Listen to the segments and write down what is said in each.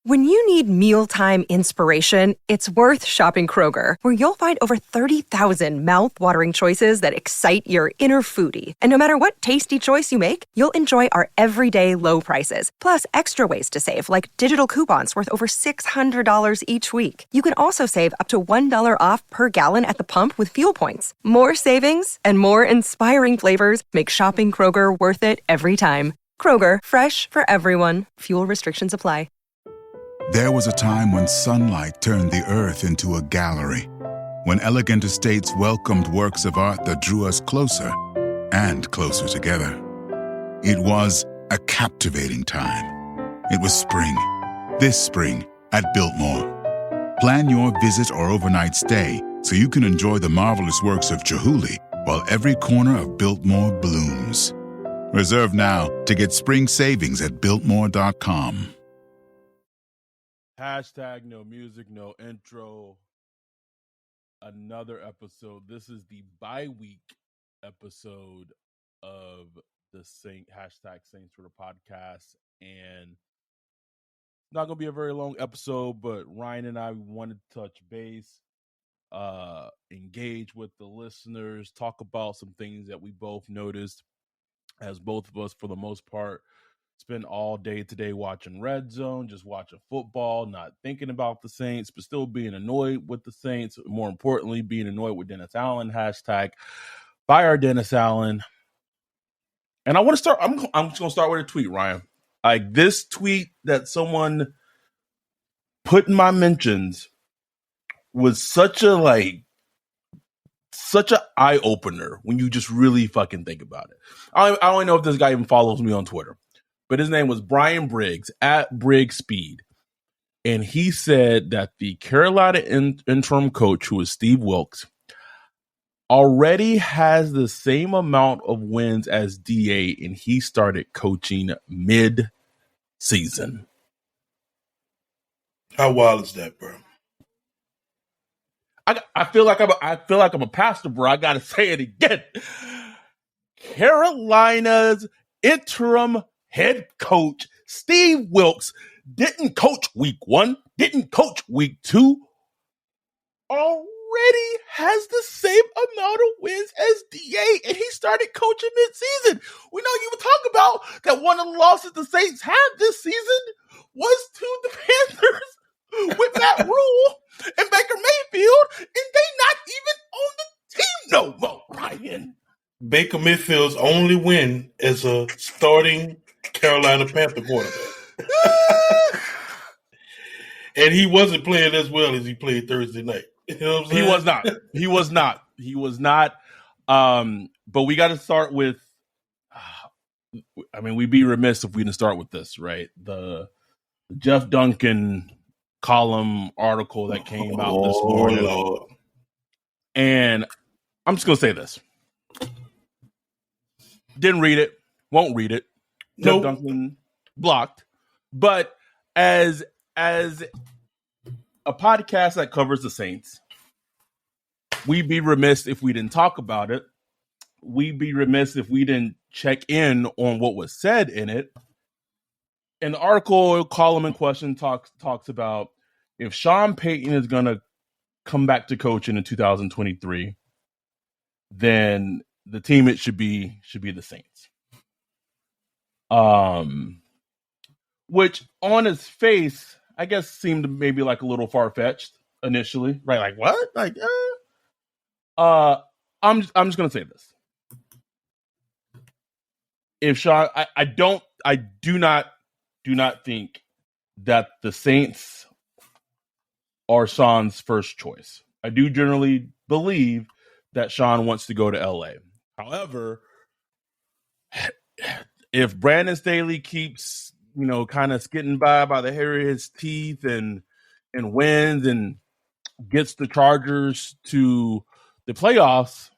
When you need mealtime inspiration, it's worth shopping Kroger, where you'll find over 30,000 mouth-watering choices that excite your inner foodie. And no matter what tasty choice you make, you'll enjoy our everyday low prices, plus extra ways to save, like digital coupons worth over $600 each week. You can also save up to $1 off per gallon at the pump with fuel points. More savings and more inspiring flavors make shopping Kroger worth it every time. Kroger, fresh for everyone. Fuel restrictions apply. There was a time when sunlight turned the earth into a gallery, when elegant estates welcomed works of art that drew us closer and closer together. It was a captivating time. It was spring, this spring at Biltmore. Plan your visit or overnight stay so you can enjoy the marvelous works of Chihuly while every corner of Biltmore blooms. Reserve now to get spring savings at Biltmore.com. Hashtag no music, no intro. Another episode. This is the bye-week episode of the hashtag Saints for the podcast. And it's not going to be a very long episode, but Ryan and I wanted to touch base, engage with the listeners, talk about some things that we both noticed, as both of us, for the most part, spend all day today watching Red Zone, just watching football, not thinking about the Saints, but still being annoyed with the Saints. More importantly, being annoyed with Dennis Allen. Hashtag fire Dennis Allen. And I want to start. I'm just going to start with a tweet, Ryan. Like, this tweet that someone put in my mentions was such a eye opener when you just really fucking think about it. I don't even know if this guy even follows me on Twitter. But his name was Brian Briggs, at Briggs Speed. And he said that the Carolina interim coach, who is Steve Wilks, already has the same amount of wins as DA, and he started coaching mid-season. How wild is that, bro? I feel like I'm a pastor, bro. I gotta say it again. Carolina's interim head coach Steve Wilks didn't coach week 1, didn't coach week 2, already has the same amount of wins as DA, and he started coaching mid-season. We know you were talking about that one of the losses the Saints had this season was to the Panthers with Matt Rule and Baker Mayfield, and they not even on the team no more, Ryan. Baker Mayfield's only win as a starting Carolina Panther quarterback. And he wasn't playing as well as he played Thursday night. You know what I'm saying? He was not. But we got to start with, we'd be remiss if we didn't start with this, right? The Jeff Duncan column article that came out this morning. Lord. And I'm just going to say this. Didn't read it. Won't read it. Jeff Duncan blocked. But as a podcast that covers the Saints, we'd be remiss if we didn't talk about it. We'd be remiss if we didn't check in on what was said in it. And the article column in question talks about if Sean Payton is going to come back to coaching in 2023, then the team it should be the Saints. Which on its face, I guess, seemed maybe like a little far-fetched initially, right? Like, what? Like, I'm just gonna say this. If Sean, I do not think that the Saints are Sean's first choice. I do generally believe that Sean wants to go to LA. However, if Brandon Staley keeps, kind of skidding by the hair of his teeth and wins and gets the Chargers to the playoffs,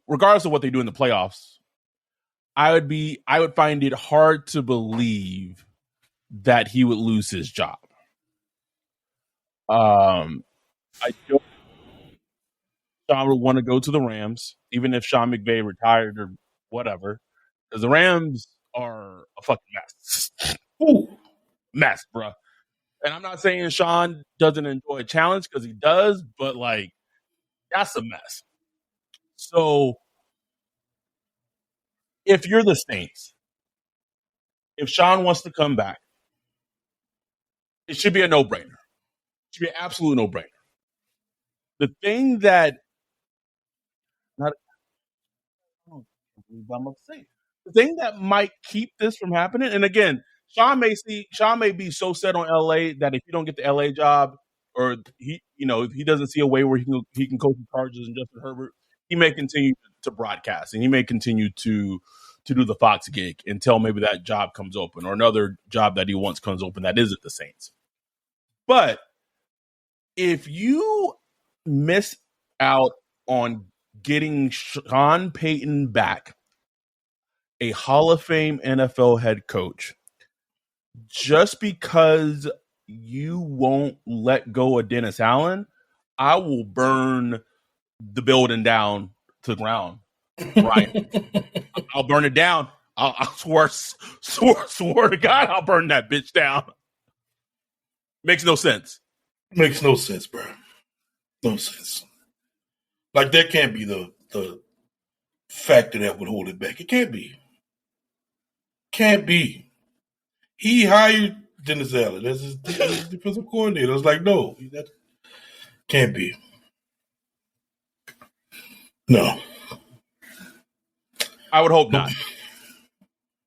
regardless of what they do in the playoffs, I would find it hard to believe that he would lose his job. I don't. Sean would want to go to the Rams, even if Sean McVay retired or whatever, because the Rams are a fucking mess. Ooh. Mess, bro. And I'm not saying Sean doesn't enjoy a challenge because he does, but like that's a mess. So if you're the Saints, if Sean wants to come back, it should be a no-brainer. It should be an absolute no-brainer. The thing that not I'm gonna say, the thing that might keep this from happening, and again, Sean may be so set on LA that if you don't get the LA job, or if he doesn't see a way where he can coach the Chargers and Justin Herbert, he may continue to broadcast and he may continue to do the Fox gig until maybe that job comes open or another job that he wants comes open that isn't the Saints. But if you miss out on getting Sean Payton back, a Hall of Fame NFL head coach, just because you won't let go of Dennis Allen, I will burn the building down to the ground. Right. I'll burn it down. I swear to God, I'll burn that bitch down. Makes no sense. Makes no sense, bro. No sense. Like that can't be the factor that would hold it back. It can't be. Can't be. He hired Dennis Allen as his defensive coordinator. I was like, no, that can't be. No. I would hope not.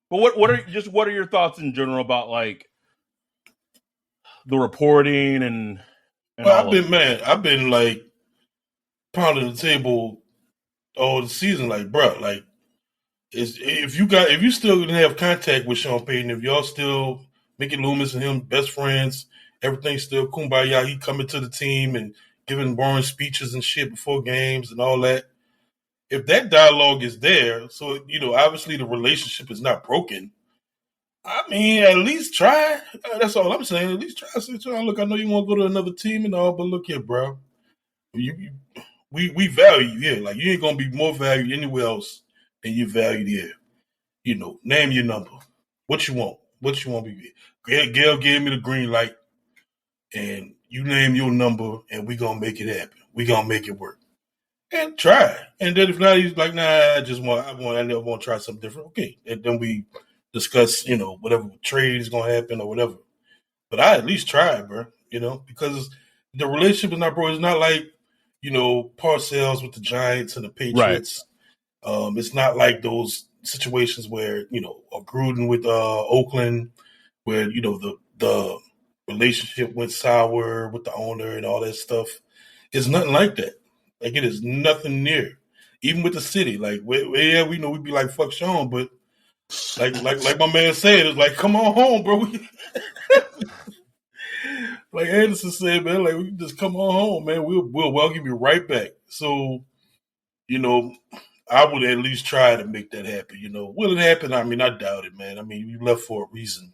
But what are your thoughts in general about like the reporting and well, I've been like pounding the table all the season, like, bro, like if you still gonna have contact with Sean Payton, if y'all still Mickey Loomis and him best friends, everything's still kumbaya. He coming to the team and giving boring speeches and shit before games and all that. If that dialogue is there, so obviously the relationship is not broken. I mean, at least try. That's all I'm saying. At least try. Look, I know you want to go to another team and all, but look here, bro. We value you here. Like you ain't gonna be more valued anywhere else than you valued here. Name your number. What you want? What you want to be? Gail gave me the green light, and you name your number, and we gonna make it happen. We gonna make it work. And try. And then if not, he's like, nah, I never want to try something different. Okay. And then we discuss, whatever trade is going to happen or whatever. But I at least try, bro, because the relationship is not, bro. It's not like, Parcells with the Giants and the Patriots. Right. It's not like those situations where, Gruden with Oakland, where, the relationship went sour with the owner and all that stuff. It's nothing like that. Like, it is nothing near. Even with the city. Like, yeah, we know we'd be like, fuck Sean, but like my man said, it's like, come on home, bro. Like Anderson said, man, like, we can just come on home, man. We'll welcome you right back. So, I would at least try to make that happen. Will it happen? I mean, I doubt it, man. I mean, you left for a reason.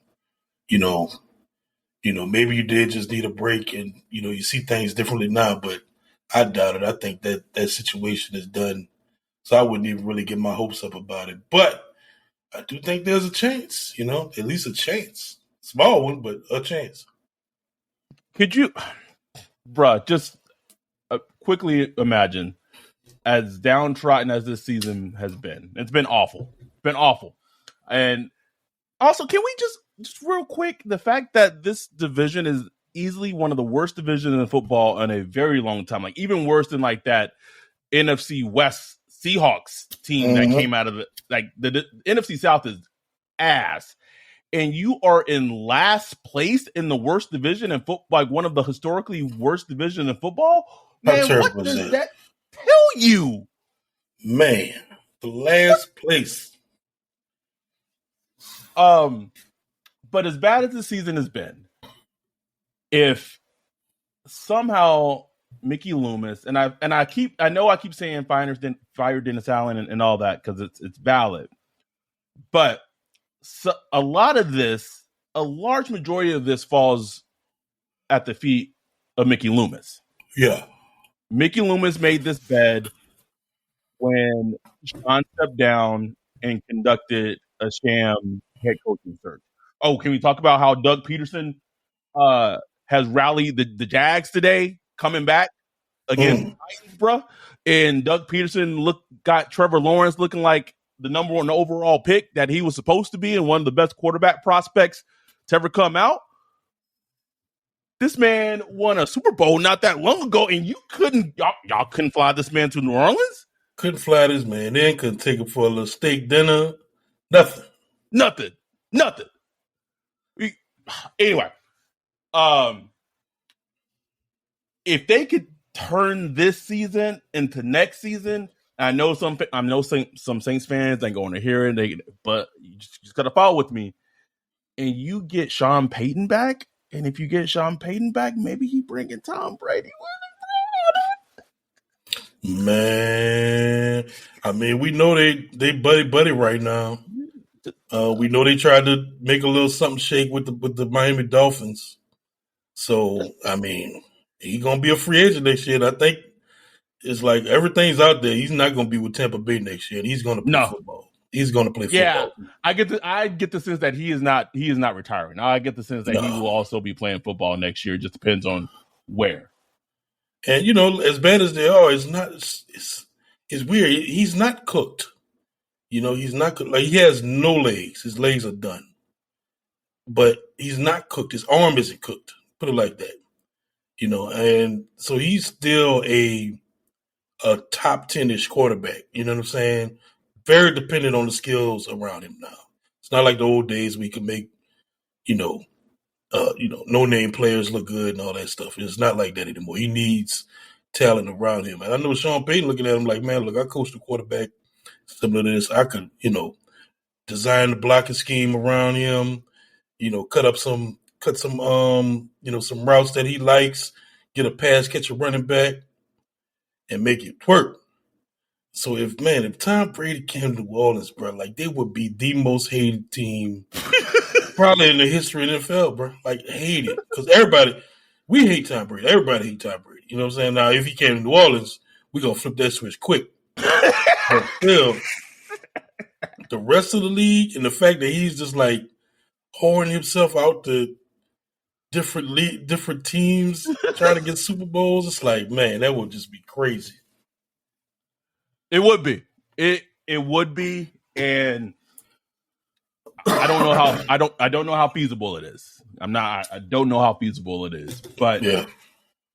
Maybe you did just need a break and, you see things differently now, but I doubt it. I think that situation is done. So I wouldn't even really get my hopes up about it. But I do think there's a chance, at least a chance. Small one, but a chance. Could you, bruh, just quickly imagine as downtrodden as this season has been. It's been awful. It's been awful. And also, can we just real quick, the fact that this division is easily one of the worst divisions in football in a very long time, like even worse than like that NFC West Seahawks team that came out of it. Like the NFC South is ass, and you are in last place in the worst division in football, like one of the historically worst divisions in football. Man, what does that tell you? Man, the last place. But as bad as the season has been, if somehow Mickey Loomis and I keep saying fire Dennis Allen and all that because it's valid, but a large majority of this falls at the feet of Mickey Loomis. Yeah, Mickey Loomis made this bed when Sean stepped down and conducted a sham head coaching search. Oh, can we talk about how Doug Peterson has rallied the Jags today, coming back against the Titans, bro. And Doug Peterson got Trevor Lawrence looking like the number one overall pick that he was supposed to be, and one of the best quarterback prospects to ever come out. This man won a Super Bowl not that long ago, and y'all couldn't fly this man to New Orleans? Couldn't fly this man in, couldn't take him for a little steak dinner. Nothing. Anyway, if they could turn this season into next season, I know some Saints fans ain't going to hear it, but you just got to follow with me. And you get Sean Payton back, and if you get Sean Payton back, maybe he bringing Tom Brady with him. Man, I mean, we know they buddy right now. We know they tried to make a little something shake with the Miami Dolphins. So, I mean, he's going to be a free agent next year. I think it's like everything's out there. He's not going to be with Tampa Bay next year. He's going to play football. He's going to play football. Yeah, I get the sense that he is not retiring. I get the sense that he will also be playing football next year. It just depends on where. And, you know, as bad as they are, it's weird. He's not cooked. You know, he's not cooked. Like, he has no legs. His legs are done. But he's not cooked. His arm isn't cooked. Put it like that. You know, and so he's still a top 10-ish quarterback. You know what I'm saying? Very dependent on the skills around him now. It's not like the old days we could make, no-name players look good and all that stuff. It's not like that anymore. He needs talent around him. And I know Sean Payton looking at him like, man, look, I coached a quarterback similar to this. I could, design the blocking scheme around him, cut some routes that he likes, get a pass, catch a running back, and make it work. So if Tom Brady came to New Orleans, bro, like they would be the most hated team probably in the history of the NFL, bro. Like hated. Because we hate Tom Brady. Everybody hates Tom Brady. You know what I'm saying? Now, if he came to New Orleans, we're going to flip that switch quick. But still, the rest of the league and the fact that he's just like whoring himself out to different teams trying to get Super Bowls, it's like, man, that would just be crazy. It would be. It would be, and I don't know how feasible it is. I don't know how feasible it is. But yeah.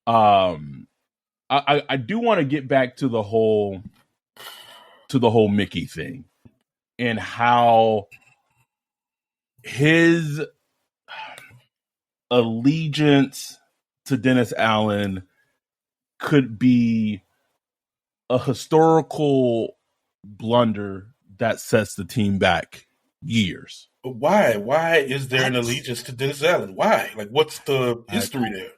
I do want to get back to the whole Mickey thing and how his allegiance to Dennis Allen could be a historical blunder that sets the team back years. But why? Why is there an allegiance to Dennis Allen? Why? Like, what's the history there?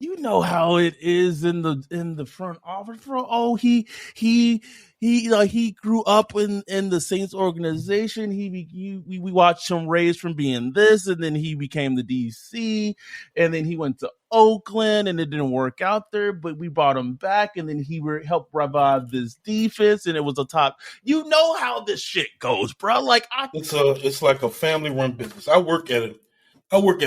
You know how it is in the front office, bro. Oh, he grew up in the Saints organization. We watched him raise from being this, and then he became the DC, and then he went to Oakland, and it didn't work out there. But we brought him back, and then he helped revive this defense, and it was a top. You know how this shit goes, bro. Like it's like a family-run business. I work at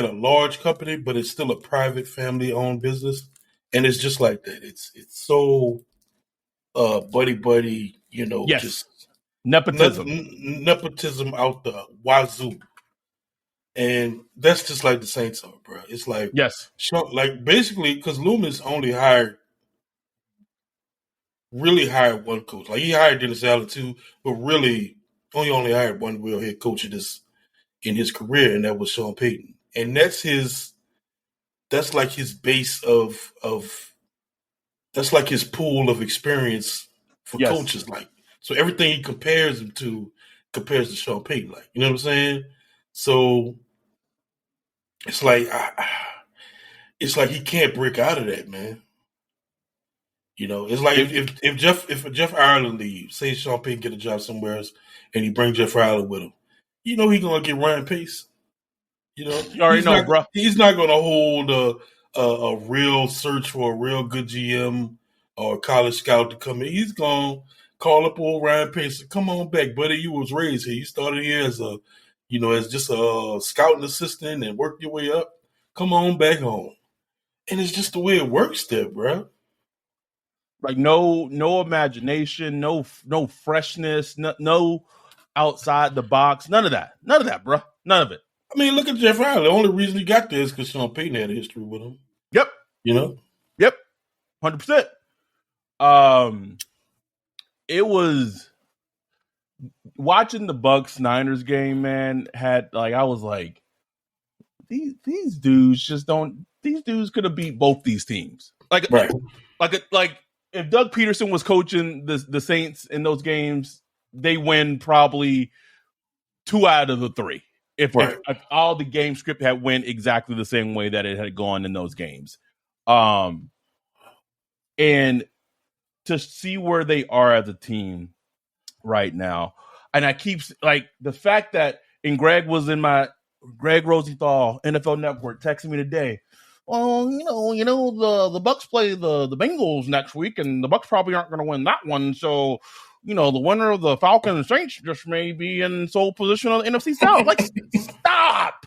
a large company, but it's still a private family-owned business, and it's just like that. It's so buddy, yes. Just nepotism out the wazoo, and that's just like the Saints are, bro. It's like yes, like basically because Loomis only really hired one coach. Like he hired Dennis Allen too, but really only hired one real head coach in his career, and that was Sean Payton. And that's like his base of that's like his pool of experience for coaches. Like, so everything he compares to Sean Payton. Like, you know what I'm saying? So it's like he can't break out of that, man. It's like if Jeff Ireland leaves, say Sean Payton get a job somewhere else, and he bring Jeff Ireland with him, he gonna get Ryan Pace. You already know, bro. He's not going to hold a real search for a real good GM or a college scout to come in. He's going to call up old Ryan Pace and come on back, buddy. You was raised here. You started here as as just a scouting assistant and worked your way up. Come on back home. And it's just the way it works there, bro. Like no imagination, no freshness, no outside the box, none of that, bro. None of it. I mean, look at Jeff Riley. The only reason he got there is because Sean Payton had a history with him. Yep. You know? Yep. 100%. It was watching the Bucks Niners game, man, I was like, these dudes just don't. These dudes could have beat both these teams. Like if Doug Peterson was coaching the Saints in those games, they win probably 2 out of the 3. If all the game script had went exactly the same way that it had gone in those games, and to see where they are as a team right now, and I keep like the fact that Greg Rosenthal NFL Network texting me today. Well, the Bucks play the Bengals next week, and the Bucks probably aren't going to win that one. So, the winner of the Falcons Saints just may be in sole position of the NFC South. Like, stop!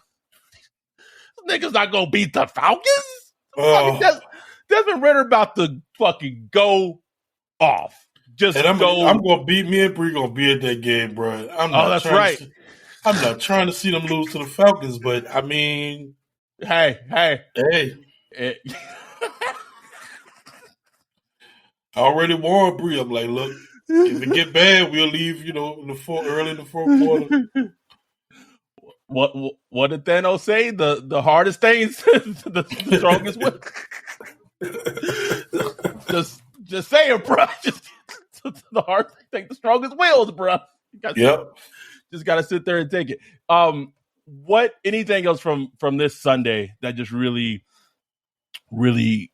Niggas not gonna beat the Falcons. Desmond Ritter about to fucking go off. I'm gonna beat me and Bree gonna be at that game, bro. That's right. I'm not trying to see them lose to the Falcons, but I mean, hey. I already warned Bree. I'm like, look, if it get bad, we'll leave. Early in the fourth quarter. What did Thanos say? The hardest things, the strongest will. Just say it, bro. The hard thing, the strongest wills, bro. Just got to sit there and take it. Anything else from this Sunday that just really, really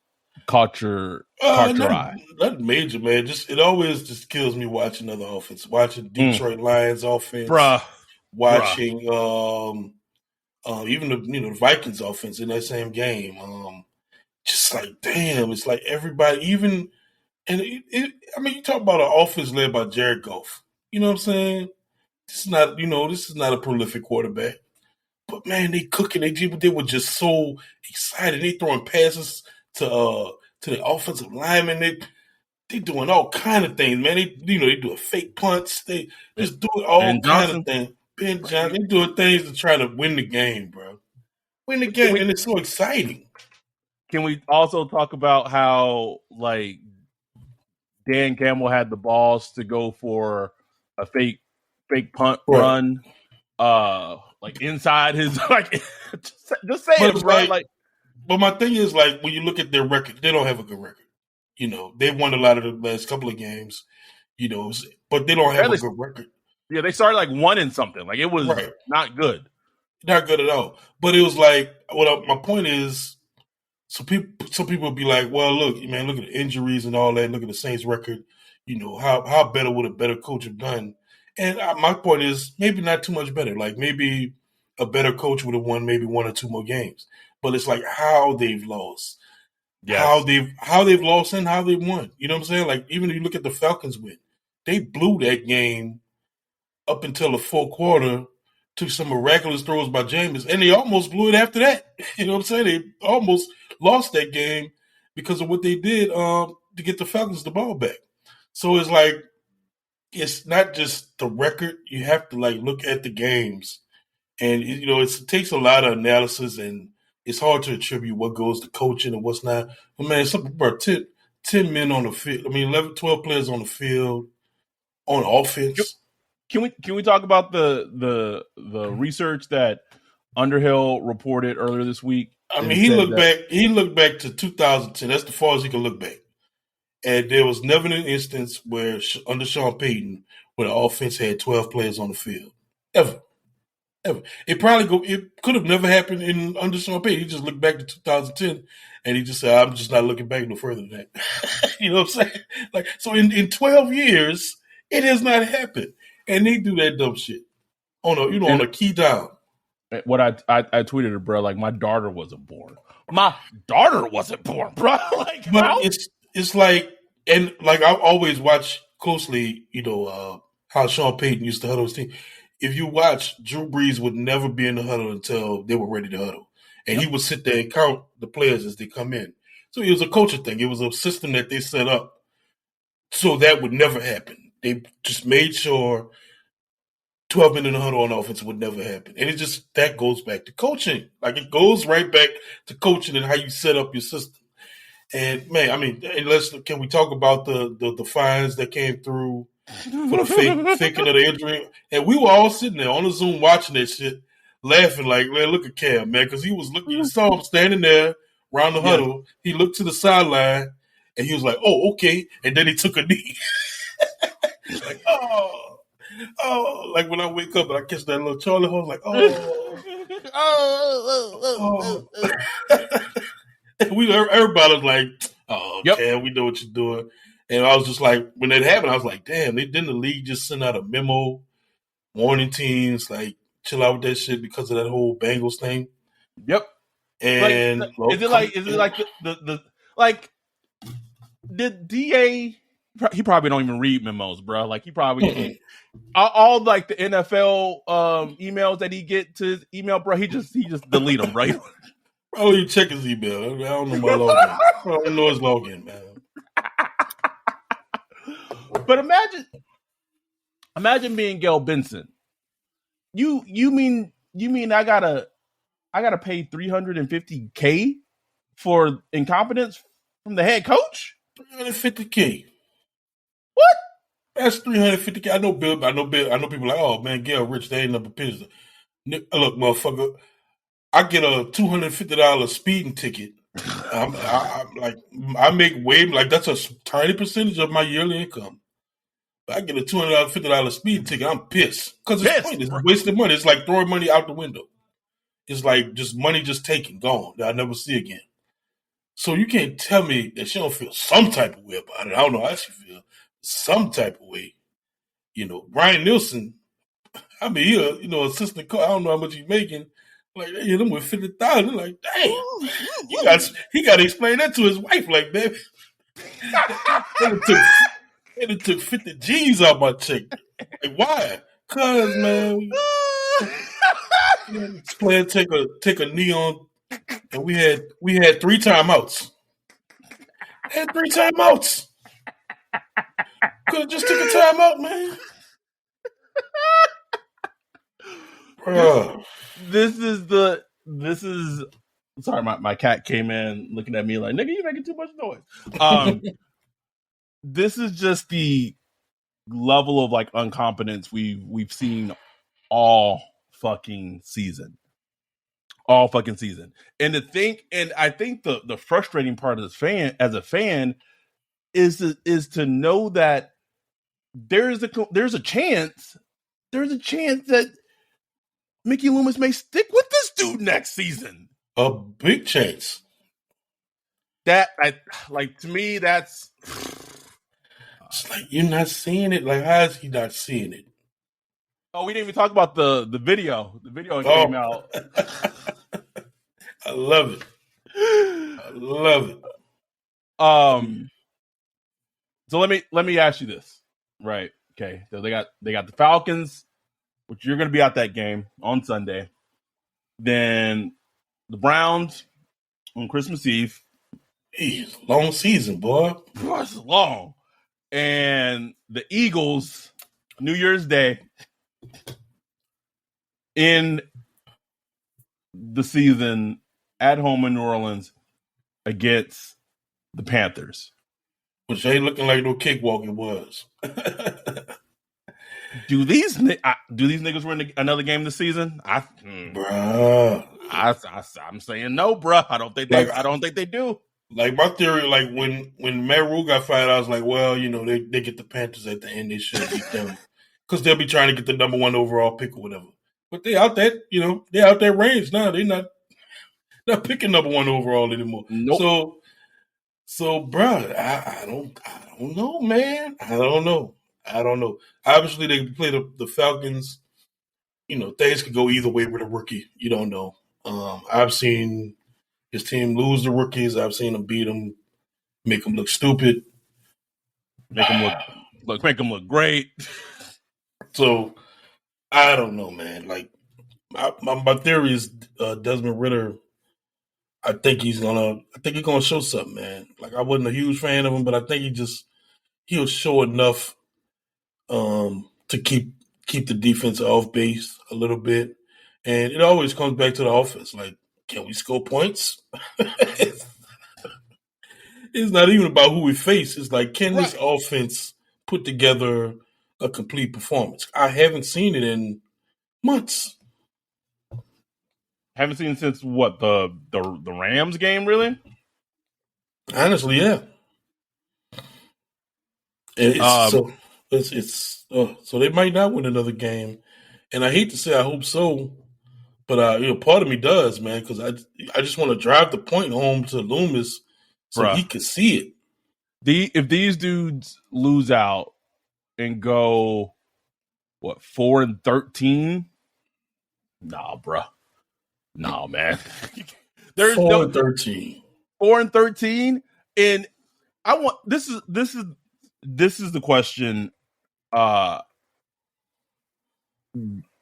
caught your eye? Not major, man. It always just kills me watching other offense. Watching Detroit Lions offense, watching even the Vikings offense in that same game. Just like, damn, it's like everybody, even, and you talk about an offense led by Jared Goff. You know what I'm saying? This is not a prolific quarterback. But man, they cooking. They were just so excited. They throwing passes to the offensive linemen. They doing all kind of things, man. They doing fake punts. They just doing all kind of things. Ben Johnson, they doing things to try to win the game, bro. Win the game, and it's so exciting. Can we also talk about how like Dan Campbell had the balls to go for a fake punt run, like inside his just say it, bro. But my thing is, like, when you look at their record, they don't have a good record. They won a lot of the last couple of games, but they don't have a good record. Yeah, they started like 1-something. Like it was not good. Not good at all. But it was like, my point is, some people would be like, well, look at the injuries and all that. Look at the Saints record. How better would a better coach have done? And my point is maybe not too much better. Like maybe a better coach would have won maybe 1 or 2 more games. But it's like how they've lost, how they've lost and how they've won. You know what I'm saying? Like even if you look at the Falcons win, they blew that game up until the fourth quarter. Took some miraculous throws by Jameis, and they almost blew it after that. You know what I'm saying? They almost lost that game because of what they did to get the Falcons the ball back. So it's like, it's not just the record. You have to look at the games, and it takes a lot of analysis, and it's hard to attribute what goes to coaching and what's not. But man, about 10 men on the field. 11, 12 players on the field on offense. Can we talk about the research that Underhill reported earlier this week? He looked back to 2010. That's the far as he can look back. And there was never an instance where under Sean Payton where the offense had 12 players on the field. Ever. It could have never happened under Sean Payton. He just looked back to 2010 and he just said, I'm just not looking back no further than that. You know what I'm saying? So in 12 years, it has not happened. And they do that dumb shit on a key down. What I tweeted it, bro. Like my daughter wasn't born. My daughter wasn't born, bro. It's like, and like I always watch closely, how Sean Payton used to huddle his team. If you watch, Drew Brees would never be in the huddle until they were ready to huddle. and he would sit there and count the players as they come in. So it was a coaching thing. It was a system that they set up so that would never happen. They just made sure 12 men in the huddle on offense would never happen. And that goes back to coaching. Like, it goes right back to coaching and how you set up your system. And, man, I mean, can we talk about the fines that came through for the faking of the injury? And we were all sitting there on the Zoom watching that shit, laughing like, man, look at Cam, man, because he was looking. You saw him standing there around the huddle. He looked to the sideline, and he was like, oh, okay. And then he took a knee. Like, oh, like when I wake up and I catch that little Charlie horse, like, everybody was like, oh, Cam, we know what you're doing. And I was just like, when that happened, I was like, damn, didn't the league just send out a memo warning teams, like, chill out with that shit because of that whole Bengals thing? Yep. And is it like the did DA? He probably don't even read memos, bro. Like, he probably all like the NFL emails that he get to his email, bro. He just delete them, right? Probably you check his email. I don't know my login. I don't know his login, man. But imagine being Gail Benson. You mean I gotta pay $350K for incompetence from the head coach? $350K. What? That's $350K. I know people like, oh man, Gail rich. They ain't never pitched. Look, motherfucker, I get a $250 speeding ticket. I make way, like, that's a tiny percentage of my yearly income. But I get a $250 speeding ticket. I'm pissed because it's pointless. It's wasted money. It's like throwing money out the window. It's like just money just taken, gone, that I never see again. So you can't tell me that she don't feel some type of way about it. I don't know how she feel. Some type of way. You know, Brian Nielsen, I mean, he assistant coach. I don't know how much he's making. Like, they hit him with $50,000. Like, damn, he got to explain that to his wife. Like, baby, it took 50 G's out my check. Like, why? Cause, man, this player take a knee on, and we had 3 timeouts. Had 3 timeouts. Could have just took a timeout, man. This is sorry, my cat came in looking at me like, nigga, you making too much noise. This is just the level of like incompetence we've seen all fucking season. And I think the frustrating part as a fan is to know that there's a chance that Mickey Loomis may stick with this dude next season. A big chance. That to me, that's it's like you're not seeing it. Like, how is he not seeing it? Oh, we didn't even talk about the video. The video came out. I love it. So let me ask you this, right? Okay, so they got the Falcons, which you're going to be at that game on Sunday. Then the Browns on Christmas Eve. Jeez, long season, boy. It's long. And the Eagles, New Year's Day, in the season at home in New Orleans against the Panthers. Which ain't looking like no cakewalk it was. Do these niggas win another game this season? Bruh. I'm saying no, bruh. I don't think they do. Like, my theory, like when Matt Rule got fired, I was like, well, they get the Panthers at the end. They should beat them because they'll be trying to get the number 1 overall pick or whatever. But they out that, they out that range now. They're not picking number 1 overall anymore. Nope. So, bruh, I don't know, man. I don't know. Obviously, they play the Falcons. Things could go either way with a rookie. You don't know. I've seen his team lose the rookies. I've seen them beat them, make them look stupid, make them look great. So, I don't know, man. Like, my theory is Desmond Ridder I think he's gonna show something, man. Like I wasn't a huge fan of him, but I think he'll show enough to keep the defense off base a little bit. And it always comes back to the offense. Like, can we score points? It's not even about who we face. It's like, can this offense put together a complete performance? I haven't seen it in months. Haven't seen since what, the Rams game, really? Honestly, yeah. So they might not win another game, and I hate to say I hope so, but part of me does, man, because I just want to drive the point home to Loomis so he could see it. If these dudes lose out and go 4-13, nah, bruh. Nah, man. There's 4-13. 4-13, and I want this is the question.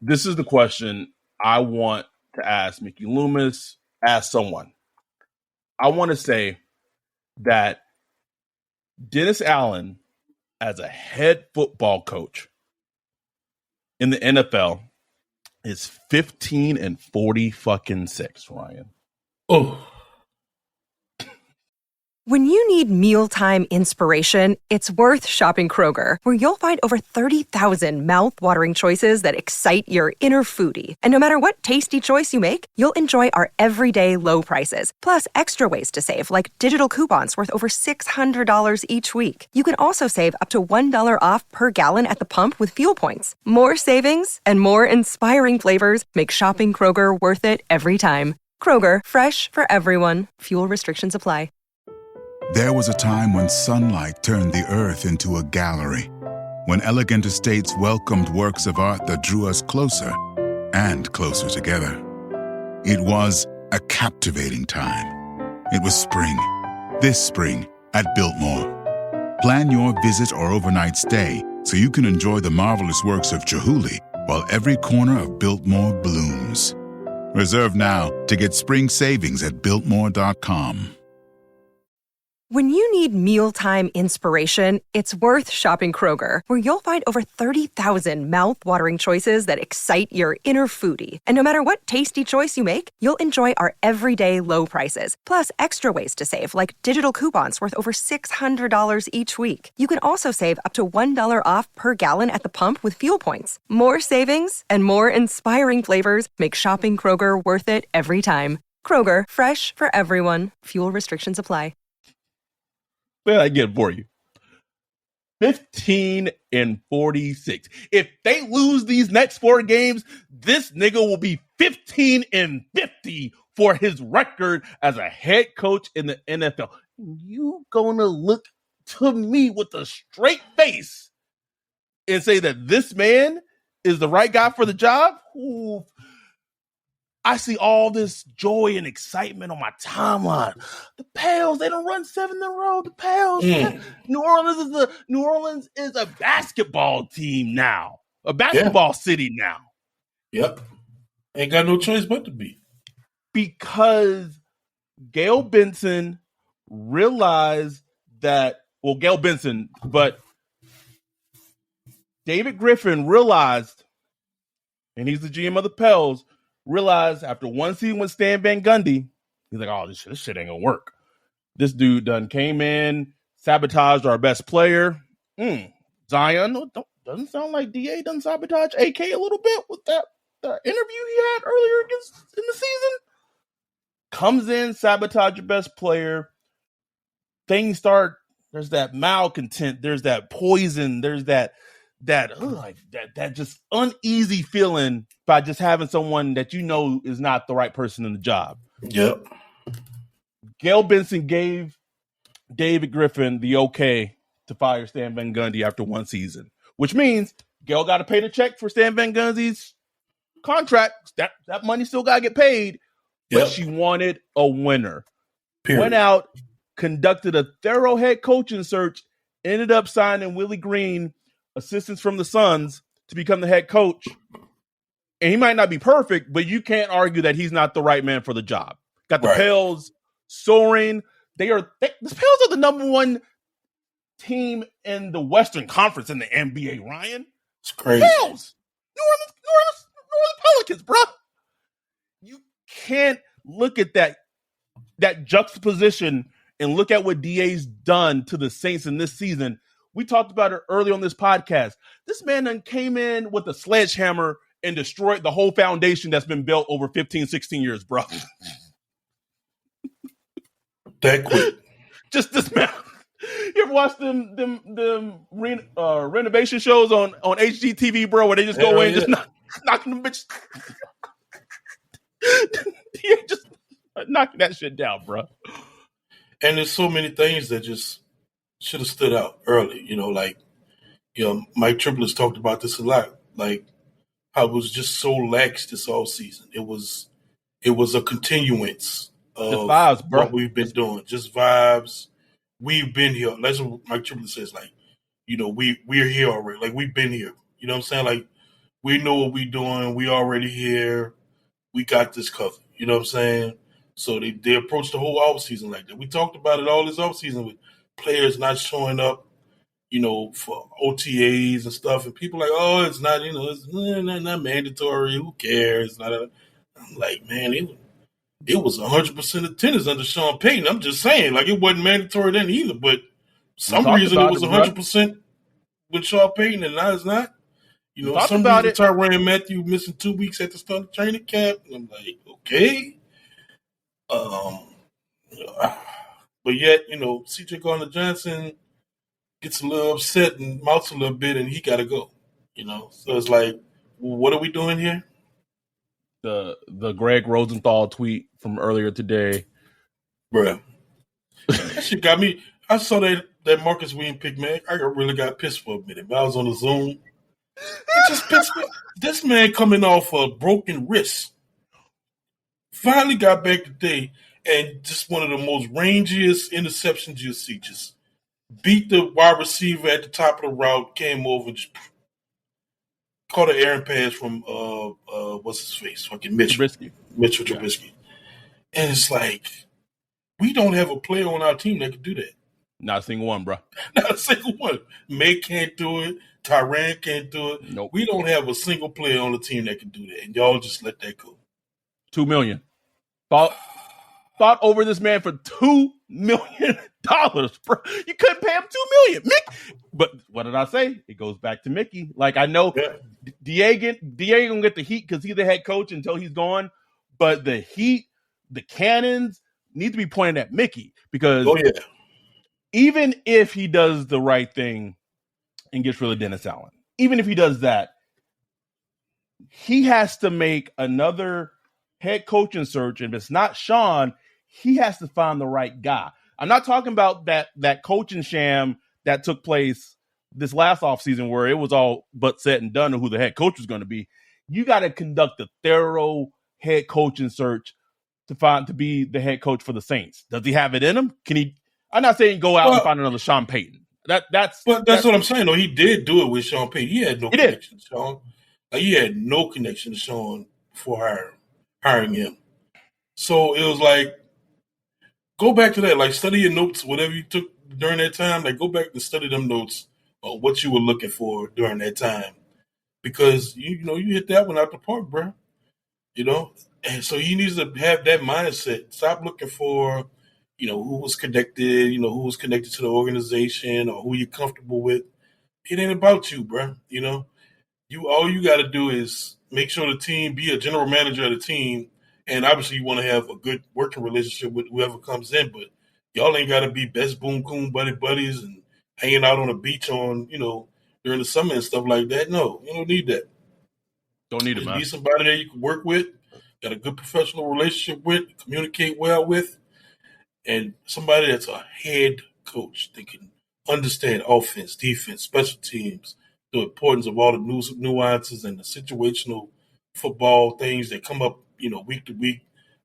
This is the question I want to ask Mickey Loomis, ask someone. I want to say that Dennis Allen, as a head football coach in the NFL, is 15-46, Ryan. Oh. When you need mealtime inspiration, it's worth shopping Kroger, where you'll find over 30,000 mouth-watering choices that excite your inner foodie. And no matter what tasty choice you make, you'll enjoy our everyday low prices, plus extra ways to save, like digital coupons worth over $600 each week. You can also save up to $1 off per gallon at the pump with fuel points. More savings and more inspiring flavors make shopping Kroger worth it every time. Kroger, fresh for everyone. Fuel restrictions apply. There was a time when sunlight turned the earth into a gallery, when elegant estates welcomed works of art that drew us closer and closer together. It was a captivating time. It was spring, this spring at Biltmore. Plan your visit or overnight stay so you can enjoy the marvelous works of Chihuly while every corner of Biltmore blooms. Reserve now to get spring savings at Biltmore.com. When you need mealtime inspiration, it's worth shopping Kroger, where you'll find over 30,000 mouth-watering choices that excite your inner foodie. And no matter what tasty choice you make, you'll enjoy our everyday low prices, plus extra ways to save, like digital coupons worth over $600 each week. You can also save up to $1 off per gallon at the pump with fuel points. More savings and more inspiring flavors make shopping Kroger worth it every time. Kroger, fresh for everyone. Fuel restrictions apply. What did I get for you? 15-46. If they lose these next 4 games, this nigga will be 15-50 for his record as a head coach in the NFL. You gonna look to me with a straight face and say that this man is the right guy for the job? Ooh. I see all this joy and excitement on my timeline. The Pels, they don't run 7 in a row. The Pels, New Orleans is a basketball team now, a basketball city now. Yep, ain't got no choice but to be, because Gail Benson realized that. Well, Gail Benson, but David Griffin realized, and he's the GM of the Pels. Realized after one season with Stan Van Gundy, he's like, oh, this shit ain't gonna work. This dude done came in, sabotaged our best player. Zion, doesn't sound like DA done sabotage AK a little bit with that interview he had earlier in the season. Comes in, sabotage your best player. Things start, there's that malcontent, there's that poison, there's that just uneasy feeling by just having someone that you know is not the right person in the job. Yep. Gail Benson gave David Griffin the okay to fire Stan Van Gundy after one season, which means Gail got to pay the check for Stan Van Gundy's contract. That money still got to get paid, but she wanted a winner. Period. Went out, conducted a thorough head coaching search, ended up signing Willie Green, assistants from the Suns, to become the head coach. And he might not be perfect, but you can't argue that he's not the right man for the job, Got the Right. Pels soaring. The Pels are the number one team in the Western Conference in the NBA, Ryan. It's crazy. Pels. New Orleans Pelicans, bro. You can't look at that juxtaposition and look at what DA's done to the Saints in this season. We talked about it early on this podcast. This man then came in with a sledgehammer and destroyed the whole foundation that's been built over 15, 16 years, bro. That quick. Just this man. You ever watch them renovation shows on HGTV, bro, where they just go in and just knocking them bitches? Just knocking that shit down, bro. And there's so many things that just should have stood out early. Mike Triplett talked about this a lot. Like how it was just so lax this all season. It was a continuance of vibes, bro. What we've been doing. Just vibes. We've been here. That's what Mike Triplett says. Like, we're here already. Like, we've been here. You know what I'm saying? Like, we know what we're doing. We already here. We got this covered. You know what I'm saying? So they approached the whole offseason like that. We talked about it all this offseason with players not showing up, for OTAs and stuff. And people like, oh, it's not, it's not mandatory. Who cares? I'm like, man, it was 100% attendance under Sean Payton. I'm just saying, like, it wasn't mandatory then either. But some reason it was 100% with Sean Payton, and now it's not. Some reason Tyrann Mathieu missing 2 weeks at the start of training camp. And I'm like, okay. But yet, C.J. Gardner-Johnson gets a little upset and mouths a little bit, and he got to go. So it's like, well, what are we doing here? The Greg Rosenthal tweet from earlier today, bruh. That shit got me. I saw that Marcus Williams pick, man. I really got pissed for a minute. But I was on the Zoom. It just pissed me. This man coming off a broken wrist. Finally got back today, and just one of the most rangiest interceptions you'll see. Just beat the wide receiver at the top of the route, came over, and just caught an errant pass from what's his face? Fucking Mitchell Trubisky. And it's like, we don't have a player on our team that can do that. Not a single one, bro. Not a single one. May can't do it. Tyrann can't do it. Nope. We don't have a single player on the team that can do that. And y'all just let that go. $2 million. Fought over this man for $2 million, bro. You couldn't pay him $2 million, Mick. But what did I say? It goes back to Mickey. Like, I know Diego gonna get the heat because he's the head coach until he's gone. But the heat, the cannons need to be pointed at Mickey because even if he does the right thing and gets rid of Dennis Allen, even if he does that, he has to make another head coaching search. And if it's not Sean, he has to find the right guy. I'm not talking about that coaching sham that took place this last offseason where it was all but said and done who the head coach was going to be. You got to conduct a thorough head coaching search to be the head coach for the Saints. Does he have it in him? Can he? I'm not saying go out and find another Sean Payton. That's what I'm saying. though. He did do it with Sean Payton. He had no connection to Sean. Like, he had no connection to Sean before hiring him. So it was like, go back to that. Like, study your notes, whatever you took during that time. Like, go back and study them notes on what you were looking for during that time, because you hit that one out the park, bro. And so he needs to have that mindset. Stop looking for, who was connected, who was connected to the organization or who you're comfortable with. It ain't about you, bro. All you got to do is make sure the team, be a general manager of the team, and obviously you want to have a good working relationship with whoever comes in, but y'all ain't got to be best boom coon buddies and hanging out on the beach during the summer and stuff like that. No, you don't need that. Don't need it, man. Need somebody that you can work with, got a good professional relationship with, communicate well with, and somebody that's a head coach that can understand offense, defense, special teams, the importance of all the nuances and the situational football things that come up, week to week,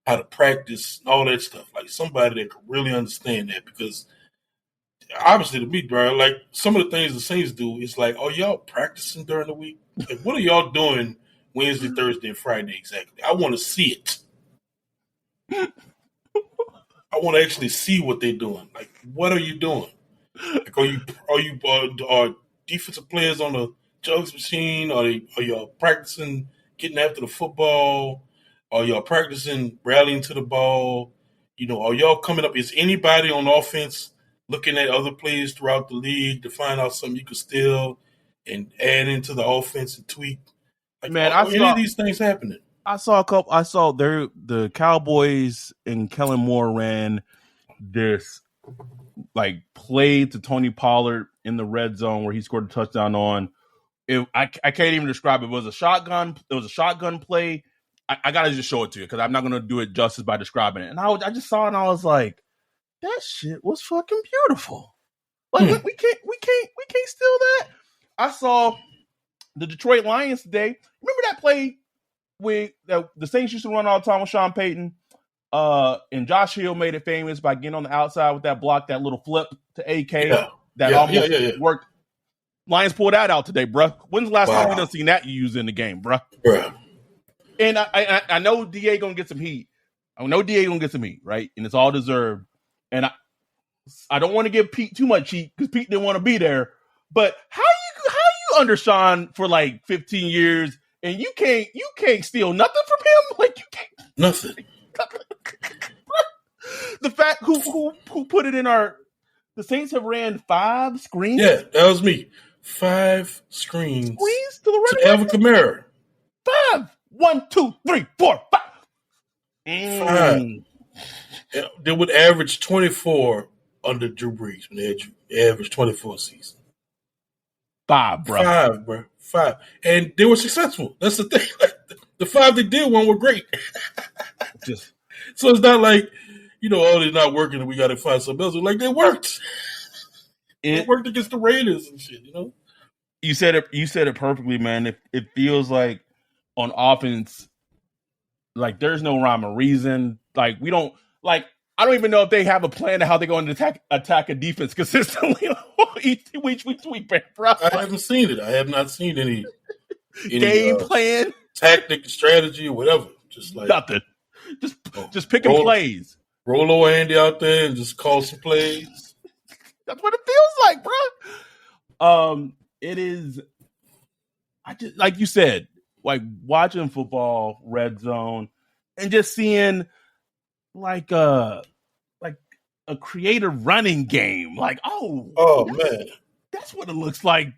how to practice, all that stuff. Like, somebody that can really understand that, because obviously to me, bro, like, some of the things the Saints do, it's like, oh, y'all practicing during the week? Like, what are y'all doing Wednesday, Thursday, and Friday exactly? I want to see it. I want to actually see what they're doing. Like, what are you doing? Like, are defensive players on the jugs machine? Are y'all practicing getting after the football? Are y'all practicing rallying to the ball? Are y'all coming up? Is anybody on offense looking at other players throughout the league to find out something you could steal and add into the offense and tweak? Like, Man, are any of these things happening? I saw the Cowboys and Kellen Moore ran this like play to Tony Pollard in the red zone where he scored a touchdown on. I can't even describe it. It was a shotgun. It was a shotgun play. I gotta just show it to you because I'm not gonna do it justice by describing it. And I just saw it and I was like, that shit was fucking beautiful. Like we can't steal that. I saw the Detroit Lions today. Remember that play that the Saints used to run all the time with Sean Payton? And Josh Hill made it famous by getting on the outside with that block, that little flip to AK almost worked. Lions pulled that out today, bruh. When's the last time we done seen that used in the game, bruh? And I know DA gonna get some heat. I know DA gonna get some heat, right? And it's all deserved. And I don't want to give Pete too much heat because Pete didn't want to be there. But how you under Sean for like 15 years and you can't steal nothing from him? Like you can't nothing. The fact who put it in the Saints have ran 5 screens. Yeah, that was me. 5 screens to the running Alvin Kamara. 5. 1, 2, 3, 4, 5. 5. Yeah, they would average 24 under Drew Brees when they averaged 24 a season. 5, bro. 5, bro. 5. And they were successful. That's the thing. The 5 they did were great. So it's not like, they're not working and we got to find something else. Like, they worked. It worked against the Raiders and shit, You said it perfectly, man. It feels like on offense, like there's no rhyme or reason. Like we don't I don't even know if they have a plan to how they're going to attack a defense consistently each week, bro. I haven't seen it. I have not seen any game plan, tactic, strategy, or whatever. Just like nothing. Just picking plays. Roll over Andy out there and just call some plays. That's what it feels like, bro. It is. I just like you said, like watching football, red zone, and just seeing like a creative running game. Like, man, that's what it looks like.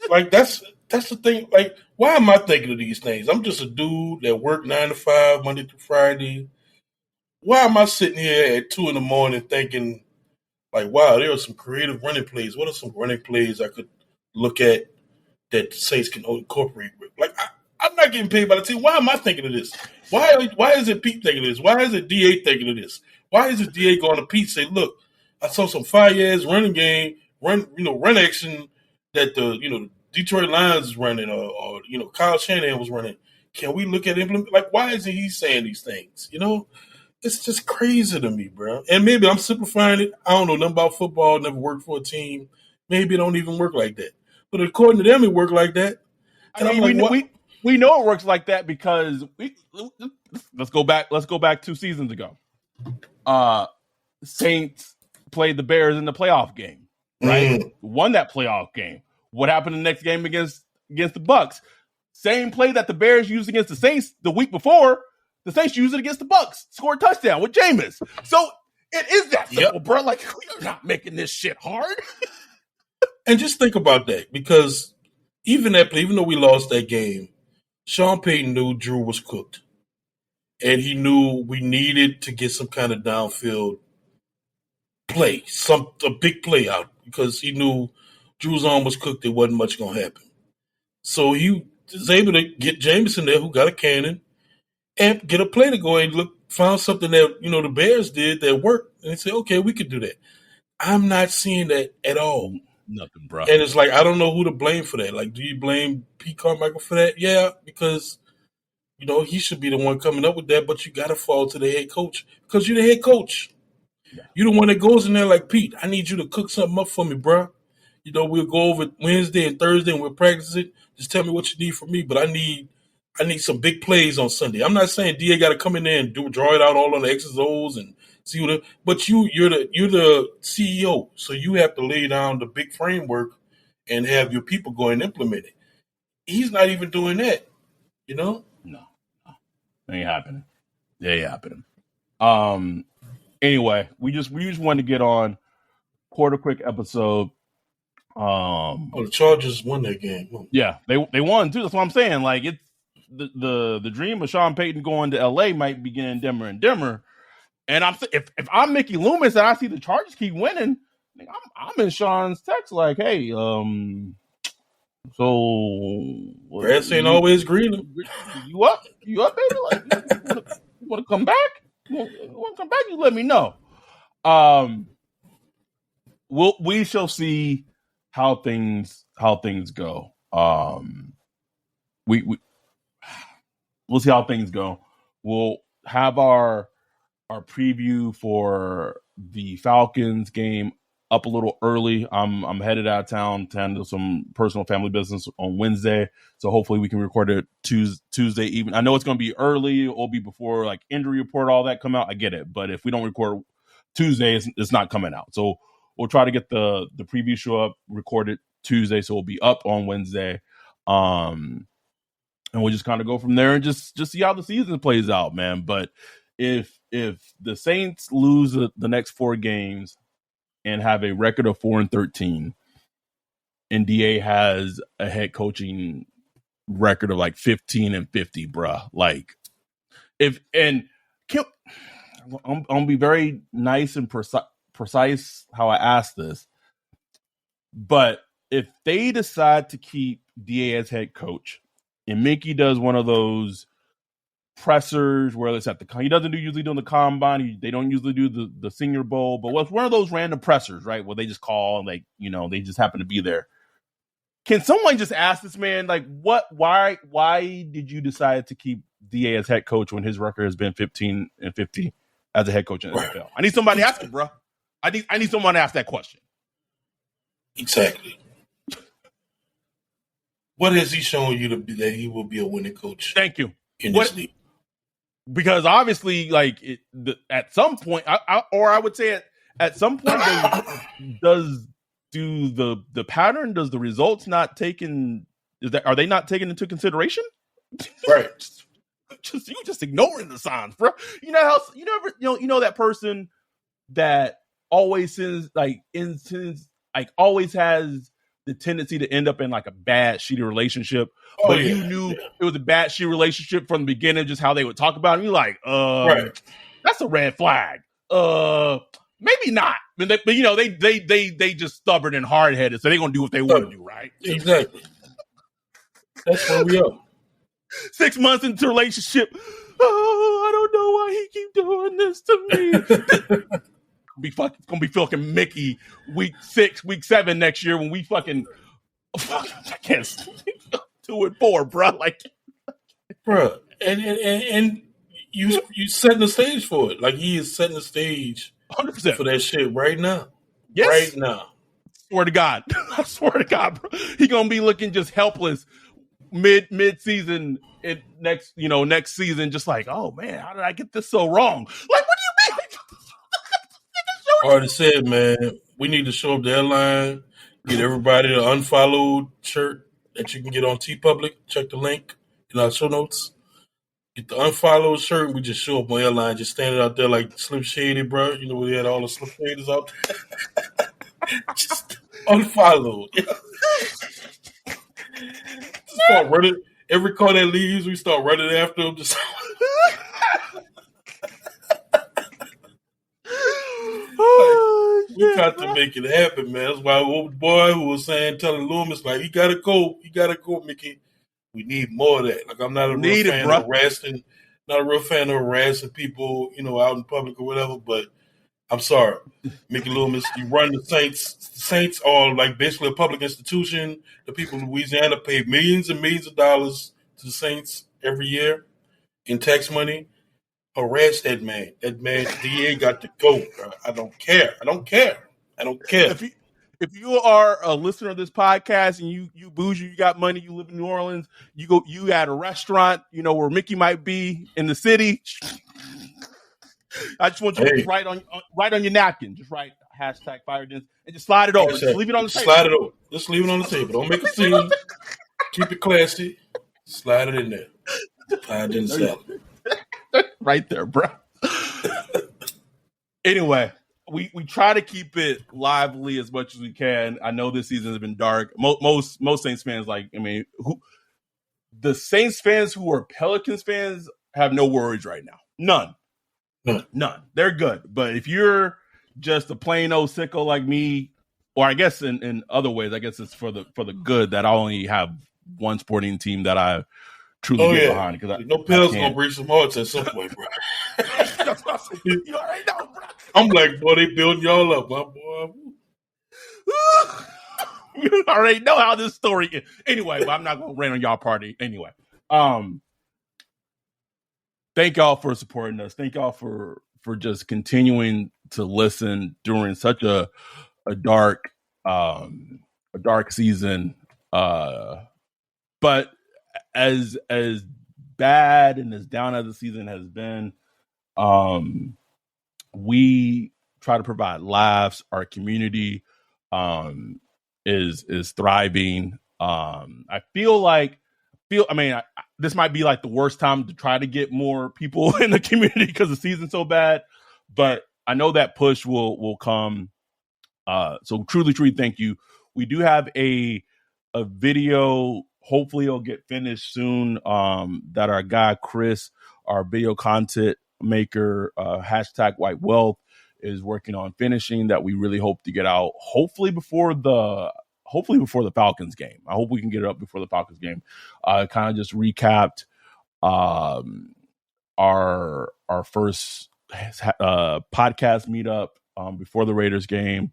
Like that's the thing. Like, why am I thinking of these things? I'm just a dude that worked 9 to 5 Monday through Friday. Why am I sitting here at 2 a.m. thinking, like, wow, there are some creative running plays. What are some running plays I could look at that the Saints can incorporate with? Like, I'm not getting paid by the team. Why am I thinking of this? Why is it Pete thinking of this? Why is it DA thinking of this? Why is it DA going to Pete and say, look, I saw some 5 years running game, run action that the Detroit Lions is running or Kyle Shanahan was running. Can we look at implement? Like, why isn't he saying these things? It's just crazy to me, bro. And maybe I'm simplifying it. I don't know nothing about football, never worked for a team. Maybe it don't even work like that. But according to them, it worked like that. And we know it works like that because let's go back 2 seasons ago. Saints played the Bears in the playoff game, right? Won that playoff game. What happened in the next game against the Bucks? Same play that the Bears used against the Saints the week before. The Saints used it against the Bucks. Scored a touchdown with Jameis. So it is that simple, bro. Like, we're not making this shit hard. And just think about that, because even that play, even though we lost that game, Sean Payton knew Drew was cooked. And he knew we needed to get some kind of downfield play, a big play out, because he knew Drew's arm was cooked. There wasn't much going to happen. So he was able to get Jameis in there, who got a cannon, and get a play to go and found something that, the Bears did that worked. And they said, okay, we could do that. I'm not seeing that at all. Nothing, bro. And it's like, I don't know who to blame for that. Like, do you blame Pete Carmichael for that? Yeah, because, he should be the one coming up with that, but you got to fall to the head coach because you're the head coach. Yeah. You're the one that goes in there like, Pete, I need you to cook something up for me, bro. We'll go over Wednesday and Thursday and we'll practice it. Just tell me what you need from me, but I need some big plays on Sunday. I'm not saying DA got to come in there and draw it out all on the X's and O's and See what? But you're the CEO, so you have to lay down the big framework and have your people go and implement it. He's not even doing that. No, ain't happening. Yeah, ain't happening. Anyway, we just wanted to get on quarter quick episode. The Chargers won that game. Yeah, they won too. That's what I'm saying. Like it's the dream of Sean Payton going to LA might be getting dimmer and dimmer. And if I'm Mickey Loomis and I see the Chargers keep winning, I'm in Sean's text like, hey, so grass ain't always greener. You up, baby? Like you want to come back? You want to come back? You let me know. We shall see how things go. We'll see how things go. We'll have our preview for the Falcons game up a little early. I'm headed out of town to handle some personal family business on Wednesday, so hopefully we can record it Tuesday evening. I know it's going to be early. It'll be before like injury report, all that come out. I get it, but if we don't record Tuesday, it's not coming out. So we'll try to get the preview show up recorded Tuesday, so it'll be up on Wednesday. And we'll just kind of go from there and just see how the season plays out, man. But if the Saints lose the next 4 games and have a record of 4-13, and DA has a head coaching record of like 15-50, bruh. Like I'm gonna be very nice and precise how I ask this, but if they decide to keep DA as head coach, and Mickey does one of those pressers where it's at he doesn't usually do the combine. They don't usually do the Senior Bowl, but what's one of those random pressers, right? Where they just call and like, they just happen to be there. Can someone just ask this man, like, why did you decide to keep DA as head coach when his record has been 15-50 as a head coach in the NFL? I need somebody to ask it, bro. I need someone to ask that question. Exactly. What has he shown you that he will be a winning coach? Thank you. In this league? Because obviously, like at some point, I would say at some point, does the pattern, does the results not taken? Are they not taken into consideration? Right. just ignoring the signs, bro. You know how you know that person that always sends always has the tendency to end up in like a bad, shitty relationship. But you knew it was a bad, shitty relationship from the beginning, just how they would talk about it. You're like, right. That's a red flag. Maybe not. But they just stubborn and hard headed, so they're gonna do what they want to do, right? Exactly. That's where we are. 6 months into the relationship. Oh, I don't know why he keep doing this to me. It's gonna be fucking Mickey week 6, week 7 next year when we fucking I can't 2 and 4, bro. Like, bro, and you setting the stage for it. Like he is setting the stage 100% for that shit right now. Yes. Right now. Swear to God. I swear to God, bro. He gonna be looking just helpless mid season next season, just like, oh man, how did I get this so wrong? Like, what do you mean? Already said, man, we need to show up the airline, get everybody the unfollowed shirt that you can get on TeePublic. Check the link in our show notes. Get the unfollowed shirt, and we just show up on airline, just standing out there like Slim Shady, bro. You know, we had all the Slim Shadys out there. Just unfollowed. Start running. Every car that leaves, we start running after them. Just we got to make it happen, man. That's why old boy who was telling Loomis, like, you gotta go, Mickey. We need more of that. Like, I'm not a real fan of harassing people, out in public or whatever, but I'm sorry. Mickey Loomis, you run the Saints. The Saints are like basically a public institution. The people of Louisiana pay millions and millions of dollars to the Saints every year in tax money. Harass that man. That man, DA got to go. Bro. I don't care. If you are a listener of this podcast and you bougie, you got money, you live in New Orleans, you at a restaurant, where Mickey might be in the city, I just want you to write on your napkin. Just write hashtag Fire Dens and just slide it over. Just leave it on the table. Slide it over. Just leave it on the table. Don't make a scene. Keep it classy. Slide it in there. Fire Dens salad. Right there, bro. Anyway, we try to keep it lively as much as we can. I know this season has been dark. Most Saints fans, the Saints fans who are Pelicans fans have no worries right now. None. They're good. But if you're just a plain old sicko like me, or I guess in other ways, I guess it's for the good that I only have one sporting team that I truly get behind. Because no Pels gonna break some hearts at some point, bro. You already know, bro. I'm like, boy, they building y'all up, my boy. You already know how this story is. Anyway, but I'm not gonna rain on y'all party anyway. Thank y'all for supporting us. Thank y'all for just continuing to listen during such a dark season. But as bad and as down as the season has been, we try to provide laughs. Our community is thriving. I mean, this might be like the worst time to try to get more people in the community because the season's so bad, but I know that push will come. So truly, thank you. We do have a video. Hopefully it'll get finished soon. That our guy, Chris, our video content maker, hashtag White Wealth, is working on finishing, that we really hope to get out hopefully before the Falcons game. I hope we can get it up before the Falcons game. Kind of just recapped our first podcast meetup before the Raiders game.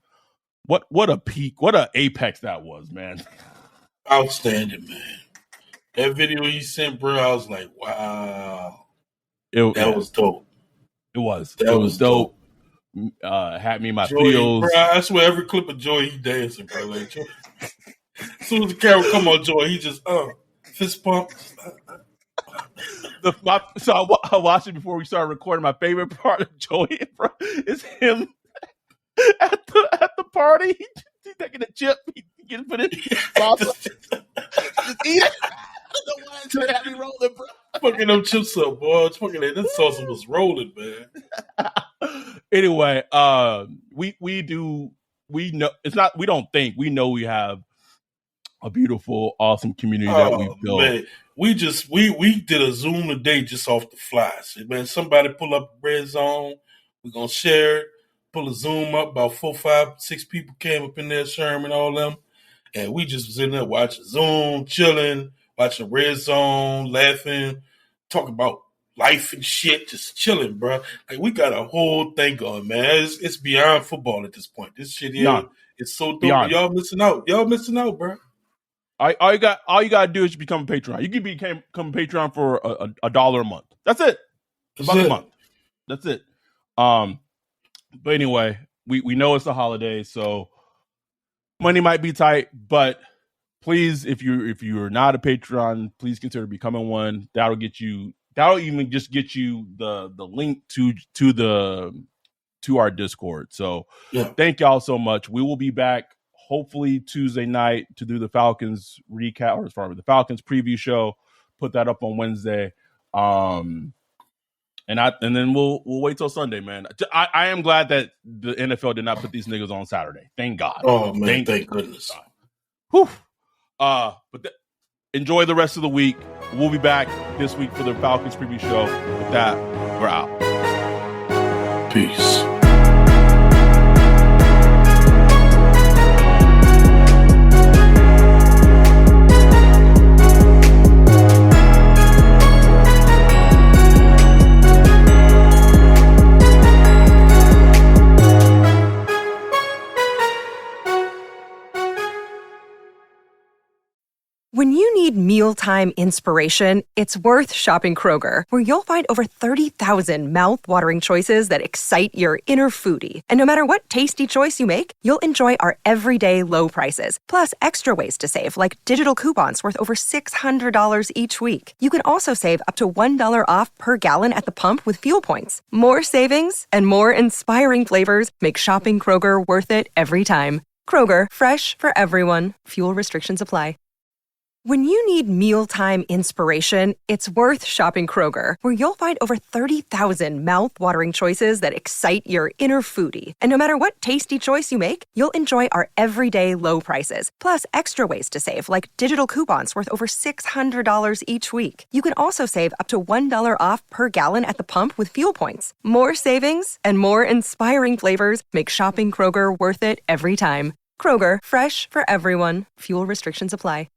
What a peak, what a apex that was, man. Outstanding, man. That video he sent, bro, I was like, wow. That was dope. It was dope. Had me in my Joey, feels. Bro, I swear every clip of Joey, he dancing, bro. Like, Joey, as soon as the camera come on Joey, he just fist pump. So I watched it before we started recording. My favorite part of Joey, bro, is him at the party. He's taking a chip. He gets put in salsa. Just eat it. I don't know why it's had me rolling, bro. Fucking them chips up, boy. Fucking that salsa was rolling, man. Anyway, we know it's not. We don't think we know we have a beautiful, awesome community that we built. Man. We did a Zoom today just off the fly. So, man, somebody pull up Red Zone. We're gonna share it. Pull a Zoom up. About 4, 5, 6 people came up in there, Sherman, all them, and we just was in there watching Zoom, chilling, watching Red Zone, laughing, talking about life and shit, just chilling, bro. Like, we got a whole thing going, man. It's beyond football at this point. This shit here, it's so dope. Beyond. Y'all missing out, bro. All you got to do is become a Patreon. You can become a Patreon for $1 a month. That's it. $1 a month. That's it. But anyway, we know it's a holiday, so money might be tight. But please, if you're not a Patreon, please consider becoming one. That'll even just get you the link to our Discord. So Thank y'all so much. We will be back hopefully Tuesday night to do the Falcons recap, or as far as the Falcons preview show. Put that up on Wednesday. And then we'll wait till Sunday, man. I am glad that the NFL did not put these niggas on Saturday. Thank God. Oh man, thank goodness. Whew. Enjoy the rest of the week. We'll be back this week for the Falcons preview show. With that, we're out. Peace. When you need mealtime inspiration, it's worth shopping Kroger, where you'll find over 30,000 mouth-watering choices that excite your inner foodie. And no matter what tasty choice you make, you'll enjoy our everyday low prices, plus extra ways to save, like digital coupons worth over $600 each week. You can also save up to $1 off per gallon at the pump with fuel points. More savings and more inspiring flavors make shopping Kroger worth it every time. Kroger, fresh for everyone. Fuel restrictions apply. When you need mealtime inspiration, it's worth shopping Kroger, where you'll find over 30,000 mouth-watering choices that excite your inner foodie. And no matter what tasty choice you make, you'll enjoy our everyday low prices, plus extra ways to save, like digital coupons worth over $600 each week. You can also save up to $1 off per gallon at the pump with fuel points. More savings and more inspiring flavors make shopping Kroger worth it every time. Kroger, fresh for everyone. Fuel restrictions apply.